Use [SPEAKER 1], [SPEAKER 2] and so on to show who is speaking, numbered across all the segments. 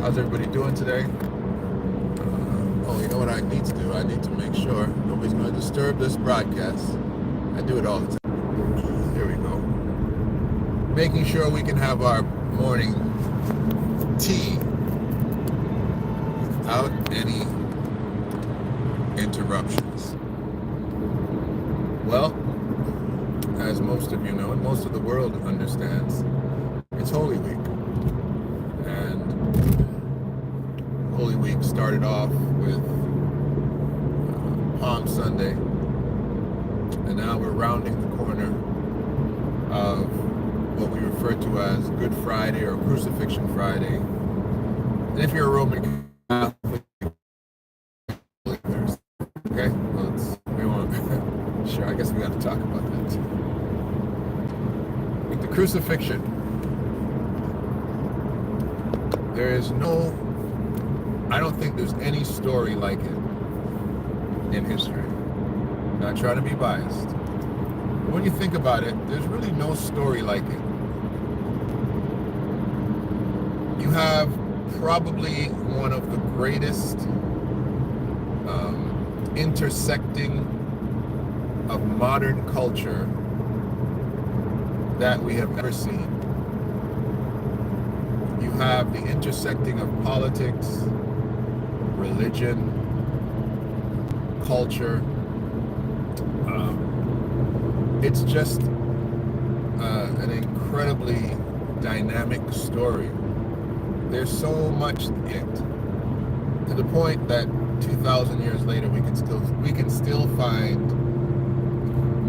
[SPEAKER 1] How's everybody doing today? Oh, you know what I need to do? I need to make sure nobody's going to disturb this broadcast. I do it all the time. Here we go. Making sure we can have our morning tea without any interruptions. Well, as most of you know, and most of the world understands, it's Holy Week. And Holy Week started off with Palm Sunday, and now we're rounding the corner of what we refer to as Good Friday or Crucifixion Friday. And if you're a Roman Catholic, okay, well, we won't. Sure, I guess we got to talk about that too. With the crucifixion, there is no, I don't think there's any story like it in history. Not trying to be biased, but when you think about it, there's really no story like it. You have probably one of the greatest intersecting of modern culture that we have ever seen. You have the intersecting of politics, religion, culture. It's just an incredibly dynamic story. There's so much in it, to the point that 2,000 years later we can still find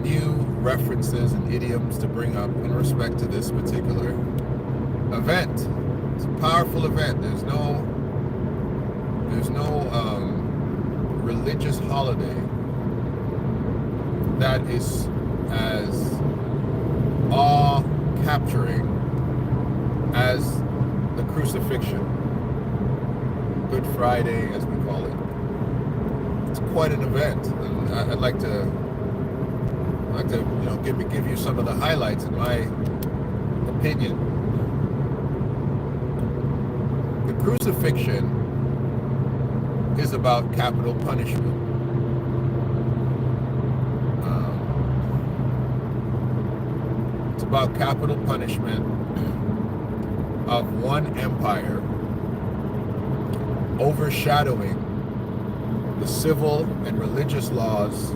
[SPEAKER 1] new references and idioms to bring up in respect to this particular event. It's a powerful event. There's no religious holiday that is as awe-capturing as the crucifixion, Good Friday as we call it. It's quite an event, and I'd like to give you some of the highlights in my opinion. The crucifixion is about capital punishment. It's about capital punishment of one empire overshadowing the civil and religious laws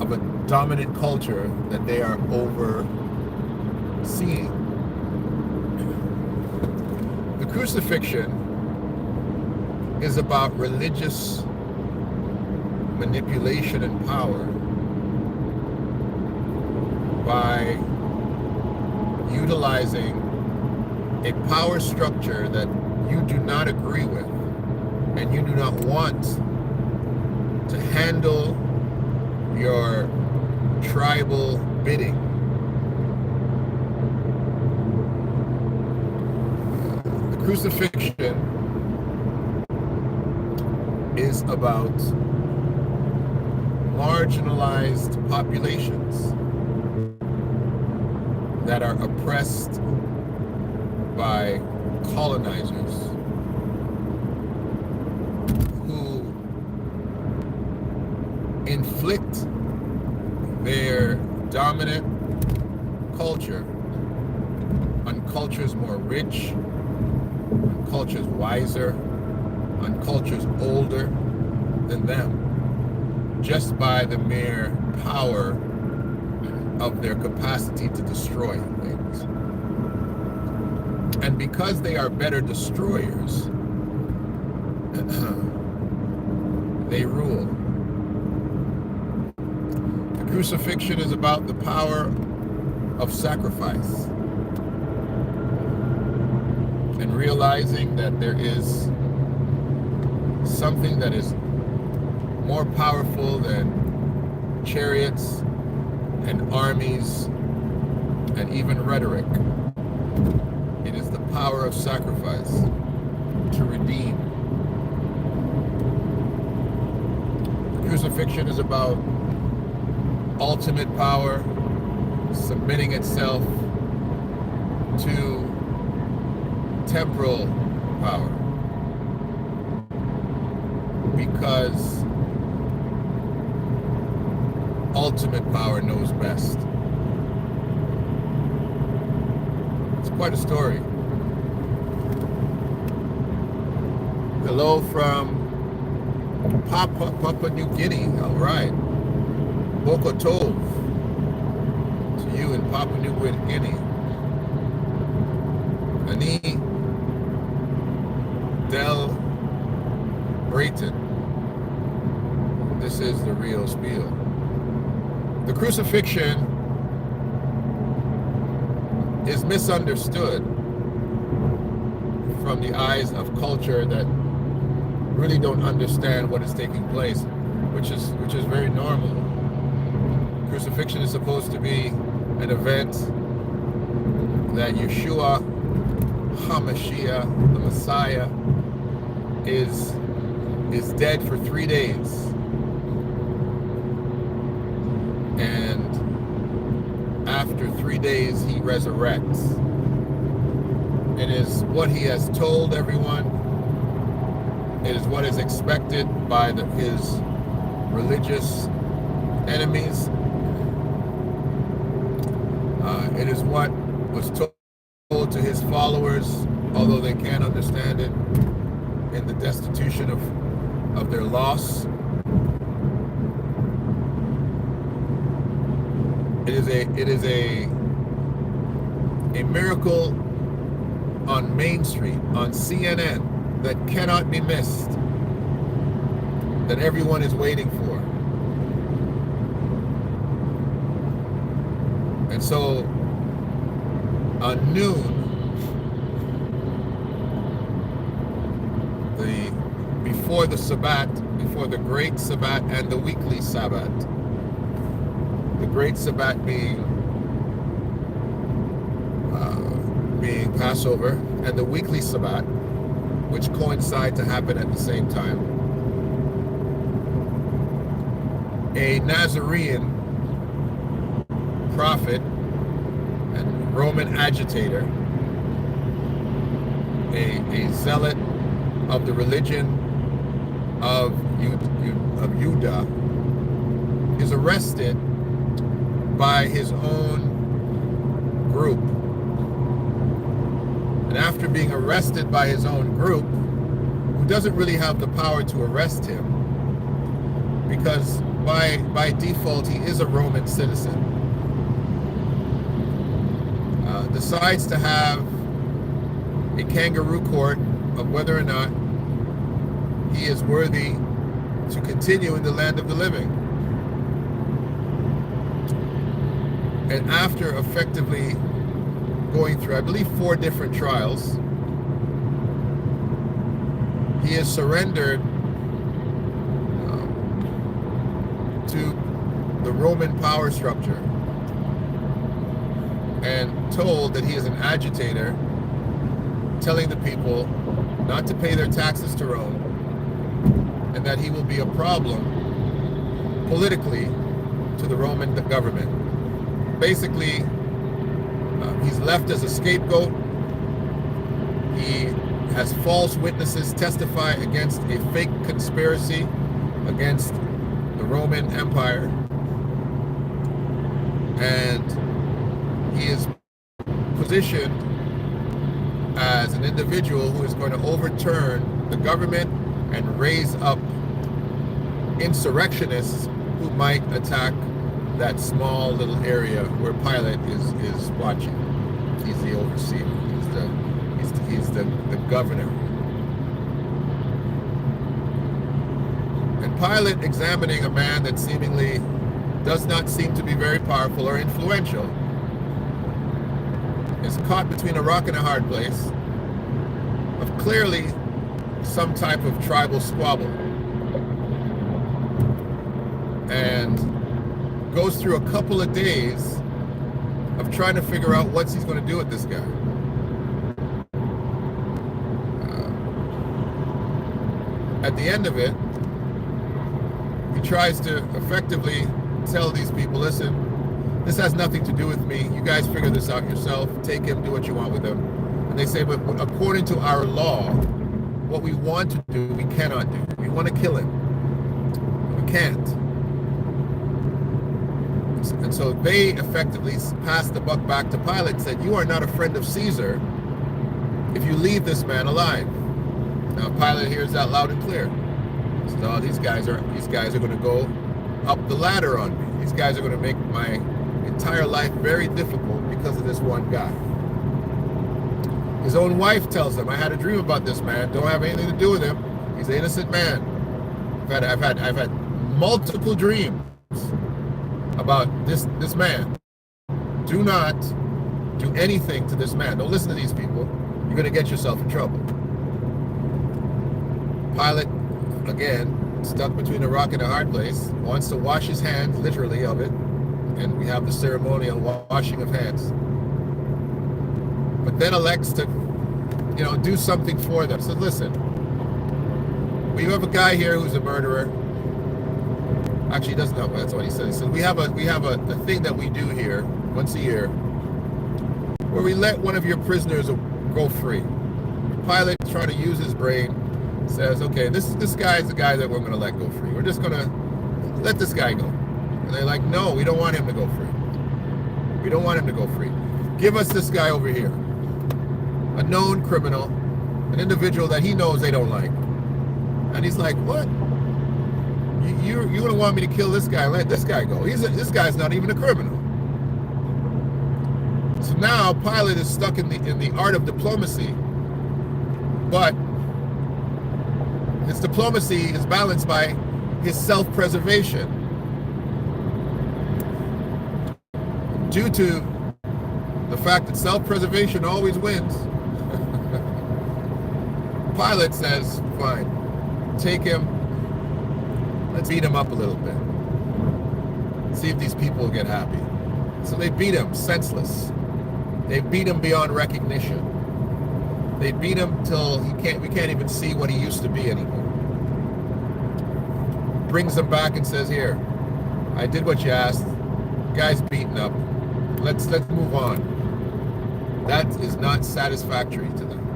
[SPEAKER 1] of a dominant culture that they are overseeing. The crucifixion is about religious manipulation and power by utilizing a power structure that you do not agree with and you do not want to handle your tribal bidding. The crucifixion is about marginalized populations that are oppressed by colonizers who inflict their dominant culture on cultures more rich, on cultures wiser, on cultures older than them, just by the mere power of their capacity to destroy things. And because they are better destroyers, they rule. The crucifixion is about the power of sacrifice and realizing that there is something that is more powerful than chariots and armies and even rhetoric. It is the power of sacrifice to redeem. The crucifixion is about ultimate power submitting itself to temporal power. Because ultimate power knows best. It's quite a story. Hello from Papua New Guinea. All right. Boko Tov to you in Papua New Guinea. Ani Del Brayton. This is the real spiel. The crucifixion is misunderstood from the eyes of culture that really don't understand what is taking place, which is very normal. Crucifixion is supposed to be an event that Yeshua HaMashiach, the Messiah, is dead for 3 days. And after 3 days, he resurrects. It is what he has told everyone. It is what is expected by his religious enemies. It is what was told to his followers, although they can't understand it, in the destitution of their loss. It is a miracle on Main Street, on CNN, that cannot be missed, that everyone is waiting for. And so on noon, before the Sabbath, before the Great Sabbath and the Weekly Sabbath, the Great Sabbath being Passover, and the Weekly Sabbath, which coincide to happen at the same time, a Nazarene prophet and Roman agitator, a zealot of the religion of Judah, is arrested by his own group. And after being arrested by his own group, who doesn't really have the power to arrest him, because by default he is a Roman citizen, decides to have a kangaroo court of whether or not he is worthy to continue in the land of the living. And after effectively going through, I believe, 4 different trials, he is surrendered to the Roman power structure and told that he is an agitator, telling the people not to pay their taxes to Rome, and that he will be a problem politically to the Roman government. Basically, he's left as a scapegoat. He has false witnesses testify against a fake conspiracy against the Roman Empire. And he is positioned as an individual who is going to overturn the government and raise up insurrectionists who might attack that small little area where Pilate is watching. He's the overseer. He's the governor. And Pilate, examining a man that seemingly does not seem to be very powerful or influential, is caught between a rock and a hard place of clearly some type of tribal squabble, and goes through a couple of days of trying to figure out what he's going to do with this guy. At the end of it, he tries to effectively tell these people, listen, this has nothing to do with me. You guys figure this out yourself. Take him, do what you want with him. And And they say, but according to our law, what we want to do, we cannot do. We want to kill him. We can't. And so they effectively passed the buck back to Pilate and said, you are not a friend of Caesar if you leave this man alive. Now Pilate hears that loud and clear. He says, oh, these guys are going to go up the ladder on me. These guys are going to make my entire life very difficult because of this one guy. His own wife tells him, I had a dream about this man. Don't have anything to do with him. He's an innocent man. I've had multiple dreams about this man. Do not do anything to this man. Don't listen to these people. You're going to get yourself in trouble. Pilate, again, stuck between a rock and a hard place, wants to wash his hands, literally, of it. And we have the ceremonial washing of hands. But then elects to, do something for them. So listen, we have a guy here who's a murderer. Actually, he doesn't know. That's what he said. He said, we have a thing that we do here once a year where we let one of your prisoners go free. Pilate, trying to use his brain, says, okay, this guy is the guy that we're going to let go free. We're just going to let this guy go. And they're like, no, we don't want him to go free. We don't want him to go free. Give us this guy over here. A known criminal, an individual that he knows they don't like. And he's like, what? You're going to want me to kill this guy? Let this guy go. This guy's not even a criminal. So now Pilate is stuck in the art of diplomacy, but his diplomacy is balanced by his self-preservation. Due to the fact that self-preservation always wins, Pilate says, fine, take him, let's beat him up a little bit. See if these people will get happy. So they beat him senseless. They beat him beyond recognition. They beat him till we can't even see what he used to be anymore. Brings him back and says, here, I did what you asked. Guy's beaten up. Let's move on. That is not satisfactory to them.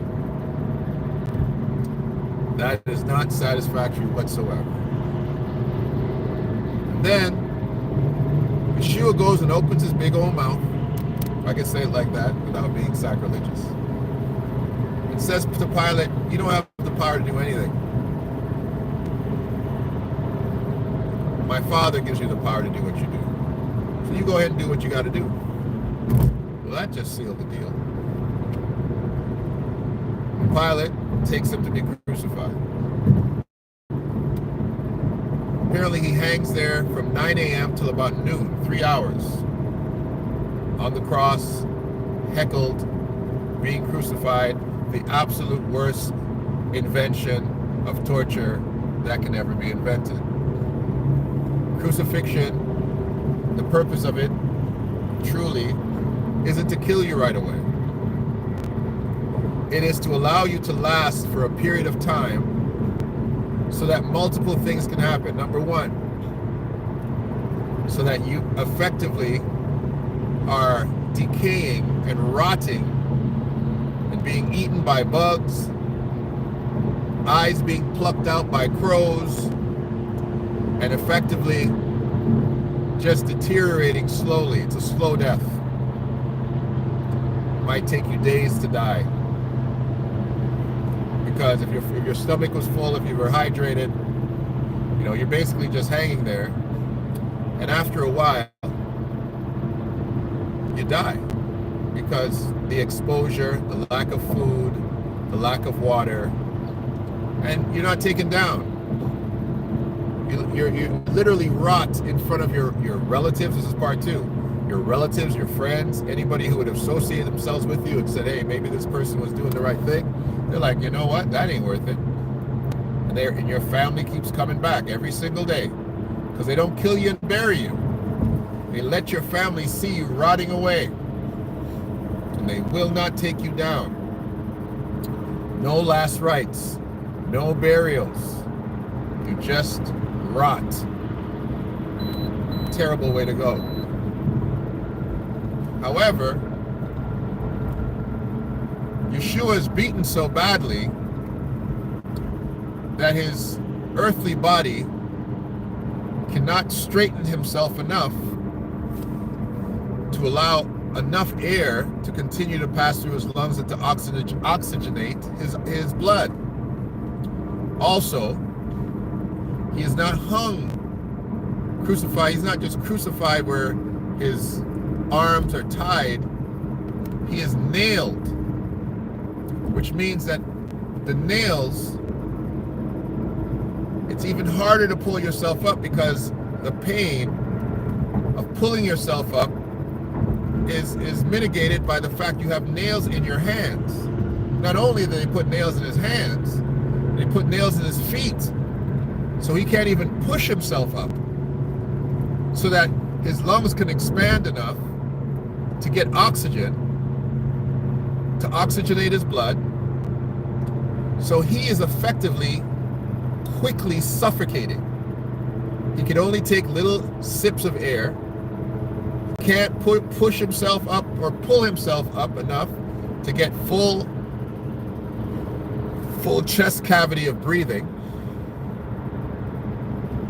[SPEAKER 1] That is not satisfactory whatsoever. And then Yeshua goes and opens his big old mouth, if I can say it like that without being sacrilegious. It says to Pilate, you don't have the power to do anything. My Father gives you the power to do what you do. So you go ahead and do what you got to do. Well, that just sealed the deal. Pilate takes him to be crucified. Apparently he hangs there from 9 a.m. till about noon, 3 hours, on the cross, heckled, being crucified, the absolute worst invention of torture that can ever be invented. Crucifixion, the purpose of it, truly, isn't to kill you right away. It is to allow you to last for a period of time so that multiple things can happen. Number one, so that you effectively are decaying and rotting and being eaten by bugs, eyes being plucked out by crows, and effectively just deteriorating slowly. It's a slow death. It might take you days to die. Because if your stomach was full, if you were hydrated, you're basically just hanging there. And after a while, you die. Because the exposure, the lack of food, the lack of water, and you're not taken down. You literally rot in front of your relatives. This is part two. Your relatives, your friends, anybody who would associate themselves with you and said, hey, maybe this person was doing the right thing. They're like, you know what? That ain't worth it. And your family keeps coming back every single day because they don't kill you and bury you. They let your family see you rotting away. And they will not take you down. No last rites. No burials. You just rot. Terrible way to go. However, Yeshua is beaten so badly that his earthly body cannot straighten himself enough to allow enough air to continue to pass through his lungs and to oxygenate his blood. Also, he is not hung, crucified. He's not just crucified where his arms are tied. He is nailed, which means that the nails, it's even harder to pull yourself up because the pain of pulling yourself up is mitigated by the fact you have nails in your hands. Not only do they put nails in his hands, they put nails in his feet, so he can't even push himself up, so that his lungs can expand enough to get oxygen, to oxygenate his blood. So he is effectively quickly suffocating. He can only take little sips of air. He can't push himself up or pull himself up enough to get full chest cavity of breathing.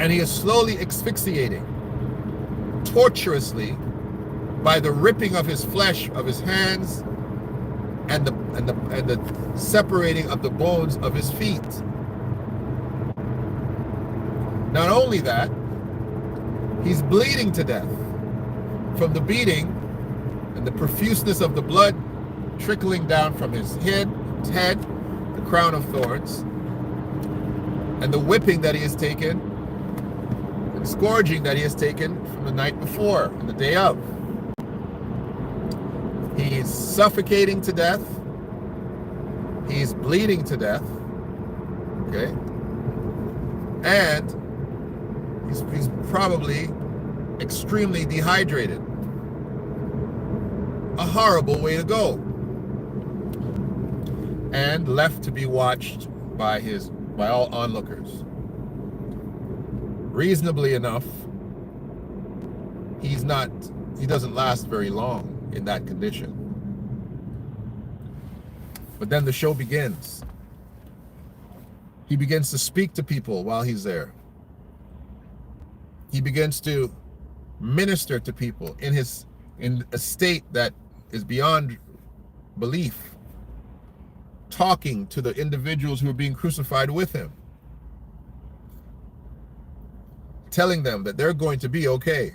[SPEAKER 1] And he is slowly asphyxiating, tortuously, by the ripping of his flesh, of his hands, and the separating of the bones of his feet. Not only that, he's bleeding to death from the beating and the profuseness of the blood trickling down from his head, the crown of thorns, and the whipping that he has taken, and scourging that he has taken from the night before and the day of. He's suffocating to death. He's bleeding to death. Okay? And he's probably extremely dehydrated. A horrible way to go. And left to be watched by all onlookers. Reasonably enough, he doesn't last very long in that condition. But then the show begins. He begins to speak to people while he's there. He begins to minister to people in a state that is beyond belief, talking to the individuals who are being crucified with him, telling them that they're going to be okay.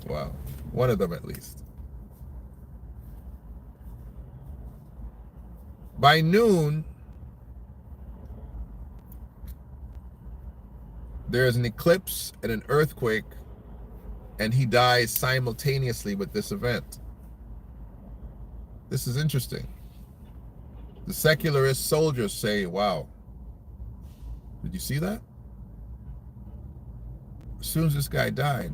[SPEAKER 1] Wow, one of them at least. By noon, there is an eclipse and an earthquake, and he dies simultaneously with this event. This is interesting. The secularist soldiers say, wow, did you see that? As soon as this guy died,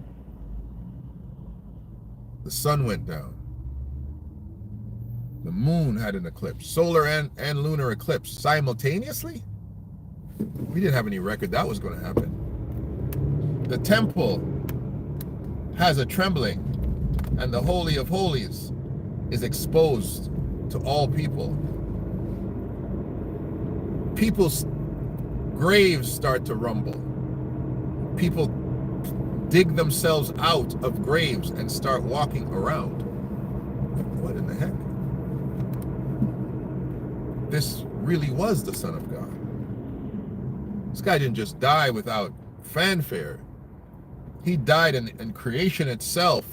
[SPEAKER 1] the sun went down. The moon had an eclipse, solar and lunar eclipse simultaneously? We didn't have any record that was going to happen. The temple has a trembling, and the Holy of Holies is exposed to all people. People's graves start to rumble. People dig themselves out of graves and start walking around. What in the heck? This really was the Son of God. This guy didn't just die without fanfare. He died and creation itself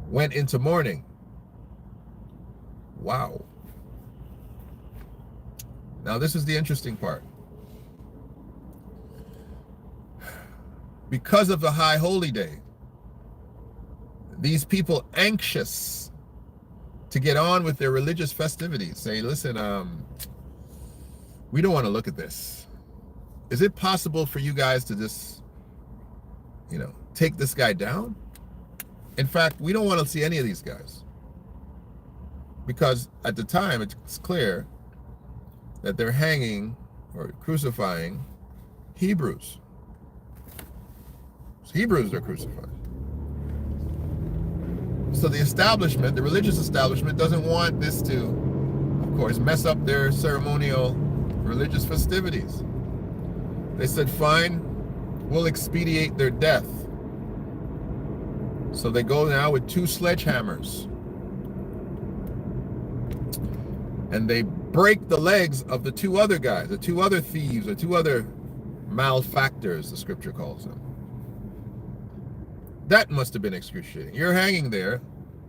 [SPEAKER 1] went into mourning. Wow. Now this is the interesting part. Because of the High Holy Day, these people anxious to get on with their religious festivities say, listen, we don't want to look at this. Is it possible for you guys to just, take this guy down? In fact, we don't want to see any of these guys. Because at the time, it's clear that they're hanging or crucifying Hebrews. Hebrews are crucified. So the establishment, the religious establishment, doesn't want this to, of course, mess up their ceremonial religious festivities. They said, fine, we'll expedite their death. So they go now with 2 sledgehammers. And they break the legs of the 2 other guys, the 2 other thieves, or 2 other malefactors, the scripture calls them. That must have been excruciating. You're hanging there,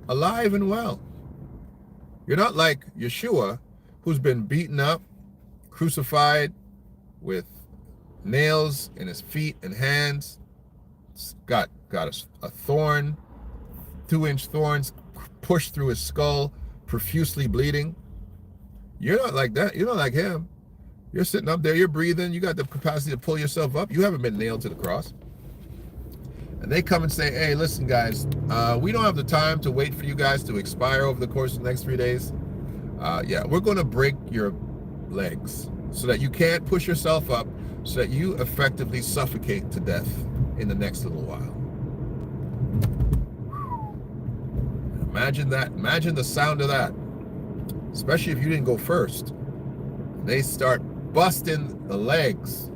[SPEAKER 1] alive and well. You're not like Yeshua, who's been beaten up, crucified with nails in his feet and hands, got a thorn, 2-inch thorns pushed through his skull, profusely bleeding. You're not like that. You're not like him. You're sitting up there, you're breathing, you got the capacity to pull yourself up. You haven't been nailed to the cross. And they come and say, hey, listen, guys, we don't have the time to wait for you guys to expire over the course of the next 3 days. Yeah, we're going to break your legs so that you can't push yourself up, so that you effectively suffocate to death in the next little while. Imagine that. Imagine the sound of that. Especially if you didn't go first. They start busting the legs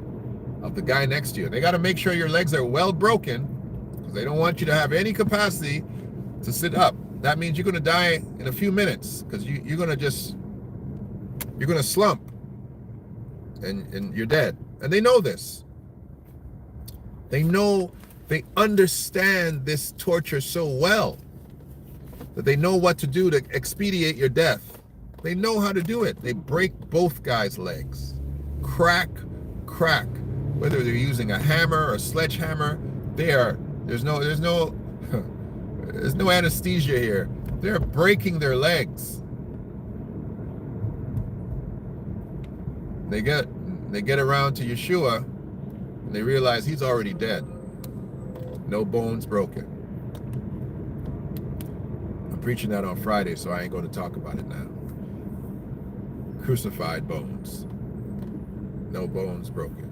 [SPEAKER 1] of the guy next to you. They got to make sure your legs are well broken, because they don't want you to have any capacity to sit up. That means you're going to die in a few minutes, because you're going to slump and you're dead. And they know this. They understand this torture so well that they know what to do to expedite your death. They know how to do it. They break both guys' legs. Crack. Whether they're using a hammer or a sledgehammer, there's no anesthesia here. They're breaking their legs. They get around to Yeshua, and they realize he's already dead. No bones broken. I'm preaching that on Friday, so I ain't going to talk about it now. Crucified bones. No bones broken.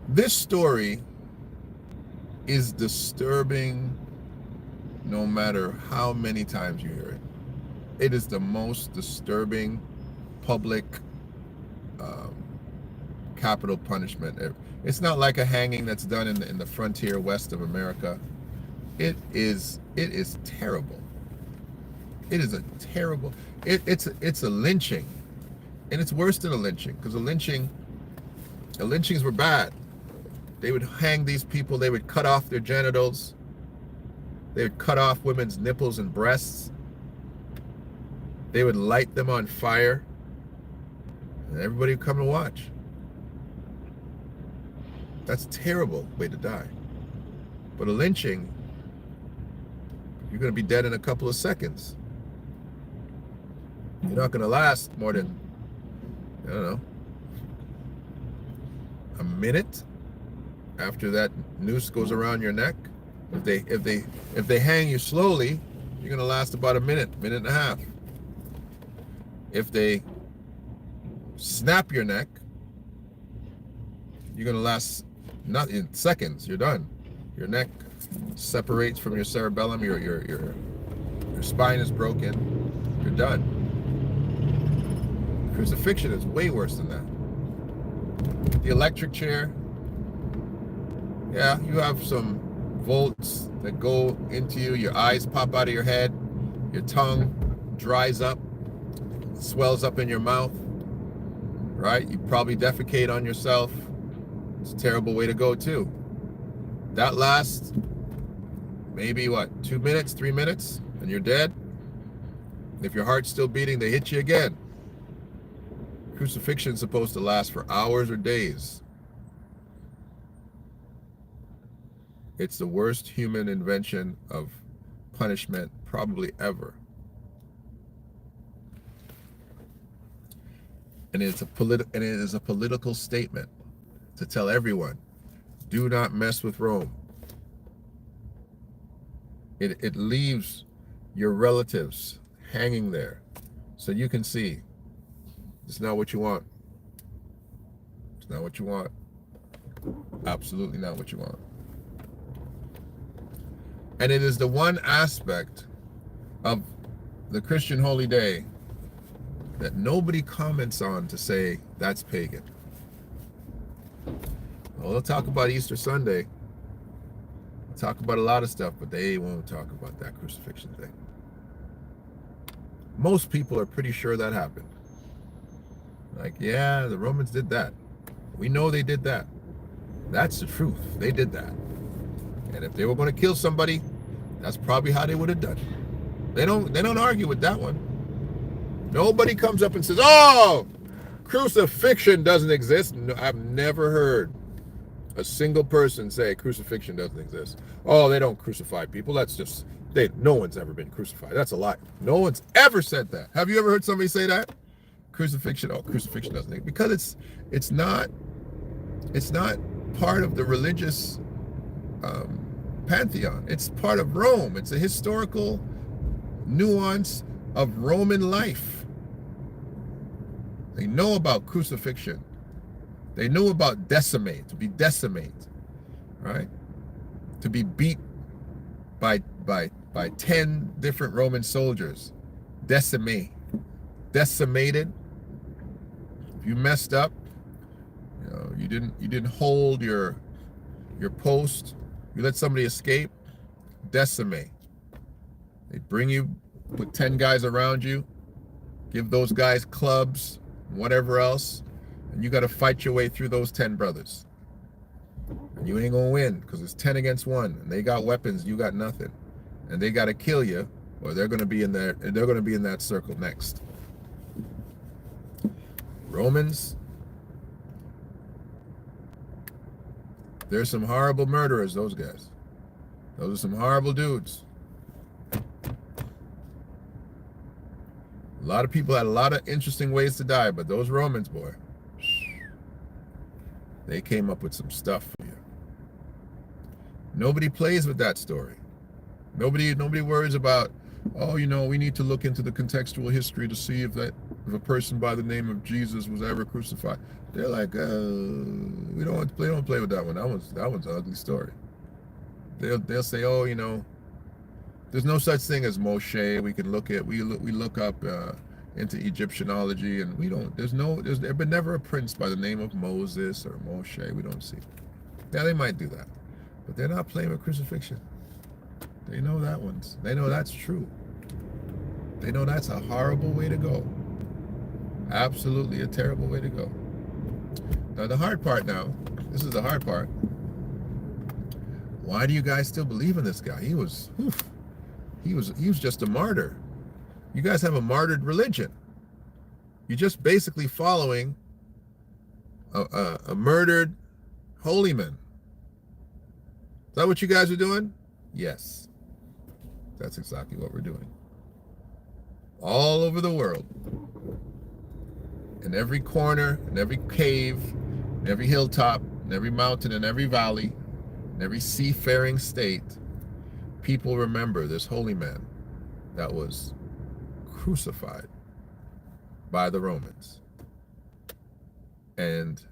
[SPEAKER 1] This story is disturbing no matter how many times you hear it. It is the most disturbing public capital punishment. It's not like a hanging that's done in the frontier west of America. It is terrible. It is a terrible. It's a lynching, and it's worse than a lynching, because the lynchings were bad. They would hang these people. They would cut off their genitals. They would cut off women's nipples and breasts. They would light them on fire, and everybody would come to watch. That's a terrible way to die. But a lynching, you're going to be dead in a couple of seconds. You're not going to last more than, I don't know, a minute after that noose goes around your neck. If they hang you slowly, you're going to last about a minute and a half. If they snap your neck, you're going to last not in seconds. You're done. Your neck separates from your cerebellum. Your spine is broken. You're done. Crucifixion is way worse than that. The electric chair, yeah, you have some volts that go into you. Your eyes pop out of your head. Your tongue dries up, swells up in your mouth, right? You probably defecate on yourself. It's a terrible way to go too. That lasts maybe 2 minutes, 3 minutes, and you're dead. If your heart's still beating, they hit you again. Crucifixion is supposed to last for hours or days. It's the worst human invention of punishment probably ever. And it is a political statement to tell everyone, do not mess with Rome. It leaves your relatives hanging there so you can see it's not what you want. It's not what you want. Absolutely not what you want. And it is the one aspect of the Christian holy day that nobody comments on to say that's pagan. Well, they'll talk about Easter Sunday. They'll talk about a lot of stuff, but they won't talk about that crucifixion thing. Most people are pretty sure that happened. Like, yeah, the Romans did that. We know they did that. That's the truth. They did that. And if they were going to kill somebody, that's probably how they would have done it. They don't argue with that one. Nobody comes up and says, "Oh, crucifixion doesn't exist." No, I've never heard a single person say crucifixion doesn't exist. Oh, they don't crucify people. That's just no one's ever been crucified. That's a lie. No one's ever said that. Have you ever heard somebody say that? Crucifixion doesn't exist. Because it's not part of the religious pantheon. It's part of Rome. It's a historical nuance of Roman life. They know about crucifixion. They know about to be decimate, right? To be beat by 10 different Roman soldiers. Decimated. If you messed up, you didn't hold your post, you let somebody escape, decimate. They bring you, put 10 guys around you, give those guys clubs, whatever else, and you got to fight your way through those 10 brothers. And you ain't gonna win because it's 10 against 1, and they got weapons, you got nothing, and they got to kill you, or they're gonna be in there. They're gonna be in that circle next. Romans, they're some horrible murderers. Those guys. Those are some horrible dudes. A lot of people had a lot of interesting ways to die, but those Romans, boy, they came up with some stuff for you. Nobody plays with that story. Nobody worries about, oh, we need to look into the contextual history to see if a person by the name of Jesus was ever crucified. They're like, we don't play with that one. That one's an ugly story. They'll say, oh, there's no such thing as Moshe. We look up into Egyptianology, and there's been never a prince by the name of Moses or Moshe. We don't see. Yeah, they might do that, but they're not playing with crucifixion. They know that one's. They know that's true. They know that's a horrible way to go. Absolutely a terrible way to go. Now the hard part this is the hard part. Why do you guys still believe in this guy? He was just a martyr. You guys have a martyred religion. You're just basically following a murdered holy man. Is that what you guys are doing? Yes. That's exactly what we're doing. All over the world. In every corner, in every cave, in every hilltop, in every mountain, in every valley, in every seafaring state, people remember this holy man that was crucified by the Romans. And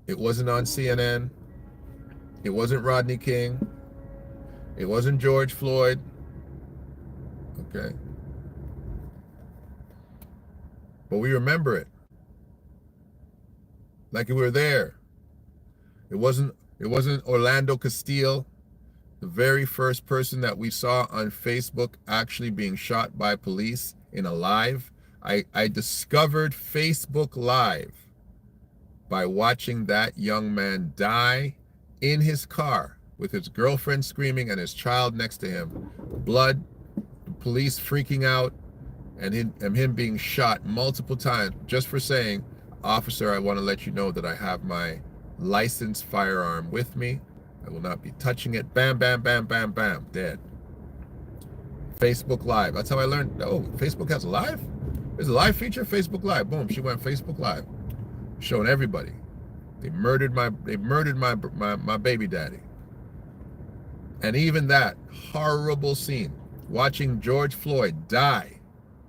[SPEAKER 1] it wasn't on CNN. It wasn't Rodney King. It wasn't George Floyd. Okay. But we remember it. Like we were there. It wasn't Orlando Castile, the very first person that we saw on Facebook actually being shot by police in a live. I discovered Facebook Live by watching that young man die in his car with his girlfriend screaming and his child next to him. Blood, the police freaking out, and him being shot multiple times just for saying, "Officer, I want to let you know that I have my licensed firearm with me. I will not be touching it." Bam, bam, bam, bam, bam, dead. Facebook Live. That's how I learned. Oh, Facebook has a live? There's a live feature, Facebook Live. Boom, she went Facebook Live, showing everybody. They murdered my baby daddy. And even that horrible scene, watching George Floyd die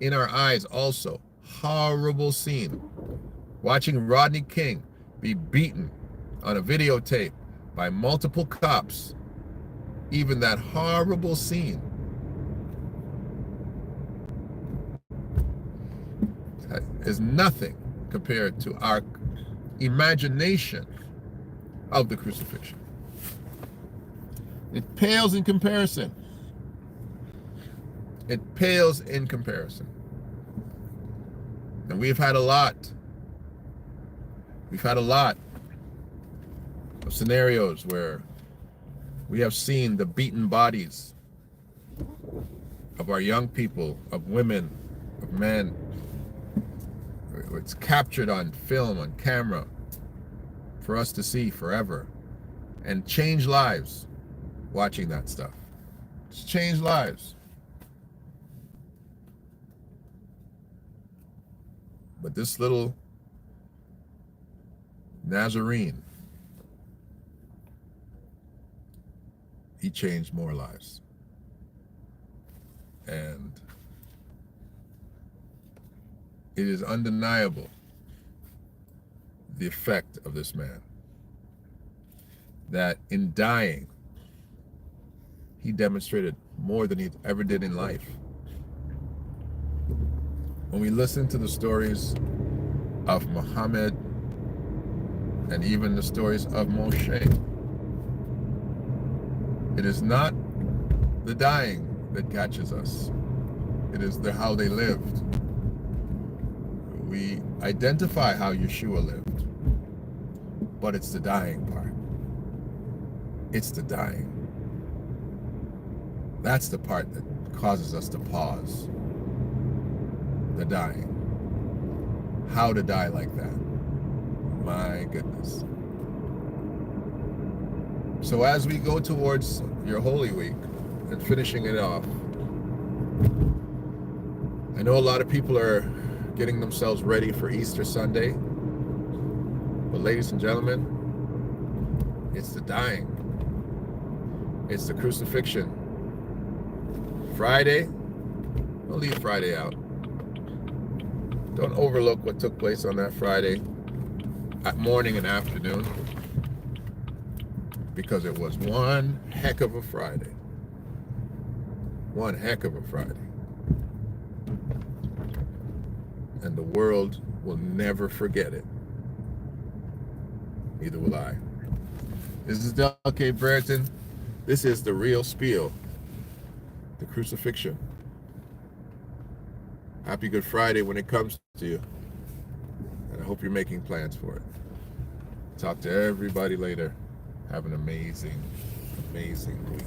[SPEAKER 1] in our eyes also, horrible scene. Watching Rodney King be beaten on a videotape by multiple cops even that horrible scene, is nothing compared to our imagination of the crucifixion. It pales in comparison. It pales in comparison. And we've had a lot of scenarios where we have seen the beaten bodies of our young people, of women, of men. It's captured on film, on camera, for us to see forever, and change lives watching that stuff. It's changed lives. But this little Nazarene, he changed more lives. And it is undeniable the effect of this man, that in dying, he demonstrated more than he ever did in life. When we listen to the stories of Muhammad and even the stories of Moshe, it is not the dying that catches us. It is how they lived. We identify how Yeshua lived, but it's the dying part. It's the dying. That's the part that causes us to pause. The dying. How to die like that. My goodness. So as we go towards your Holy Week and finishing it off, I know a lot of people are getting themselves ready for Easter Sunday. But ladies and gentlemen, it's the dying. It's the crucifixion. Friday, don't leave Friday out. Don't overlook what took place on that Friday at morning and afternoon, because it was one heck of a Friday. One heck of a Friday. And the world will never forget it. Neither will I. This is Del K. Brereton. This is the real spiel. The crucifixion. Happy Good Friday when it comes to you. And I hope you're making plans for it. Talk to everybody later. Have an amazing, amazing week.